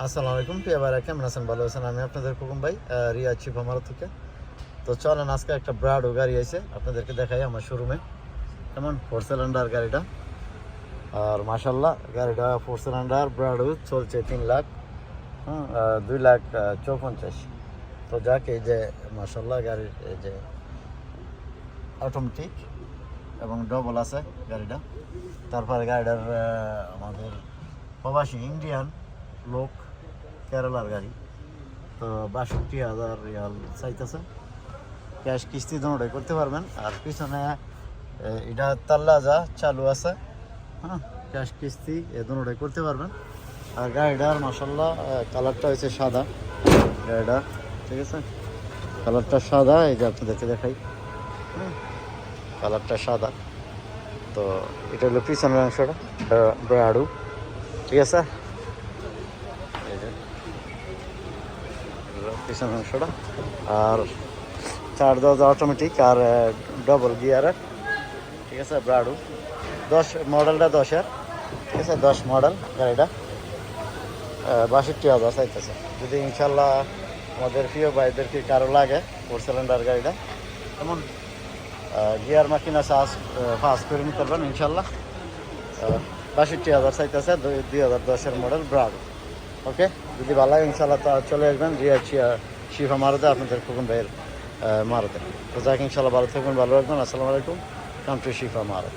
আসসালামু আলাইকুম প্রিয় ভাইরা, কেমন আছেন? ভালো আছেন? আমি আপনাদের খোকন ভাই, রিয়া চিফ আমার থেকে। তো চলেন আজকে একটা ব্রাডো গাড়ি আছে আপনাদেরকে দেখাই আমার শোরুমে। কেমন 4 সিলিন্ডার গাড়িটা, আর মাশাল্লাহ গাড়িটা 4 সিলিন্ডার ব্রাডো চলছে 3 লাখ, 2,54,000। তো যাক, এই যে মাশাল্লাহ গাড়ির এই যে অটোমেটিক এবং ডবল আছে গাড়িটা। তারপরে গাড়িটার আমাদের প্রবাসী ইন্ডিয়ান লোক, কেরালার গাড়ি। তো 62,000 রিয়াল চাইতেছে। ক্যাশ কিস্তি দুটোই করতে পারবেন। আর পিছনে এটা তাল্লাজা চালু আছে, ক্যাশ কিস্তি দুটোই করতে পারবেন। আর গাড়িটার মাশাল্লাহ কালারটা হয়েছে সাদা গাড়িটা, ঠিক আছে? কালারটা সাদা, এই যে আপনাদেরকে দেখাই, কালারটা সাদা। তো এটা হলো পিছনের অংশটা, ব্রাডো, ঠিক আছে? পিছনের অংশটা, আর 4 দরজা অটোমেটিক আর ডবল গিয়ারের, ঠিক আছে? ব্রাডো 10 মডেলটা 10-এর, ঠিক আছে? 10 মডেল গাড়িটা। 62,000 চাইতেছে। যদি ইনশাল্লাহ আমাদের প্রিয় ভাইদেরকে কারো লাগে 4 সিলিন্ডার গাড়িটা, এমন গিয়ার মাকিনা পাস করে নিতে পারবেন ইনশাল্লাহ। 62,000 চাইতেছে, 2010-এর মডেল ব্রাডো। ওকে, যদি ভালো লাগে ইনশাল্লাহ তা চলে আসবেন রিয়া শিফা মারুতে, আপনাদের খোকন ভাইয়ের মারুতে। তো যাক, ইনশাল্লাহ ভালো থাকবেন, ভালো রাখবেন। আসসালামু আলাইকুম, কাম টু শিফা মারুত।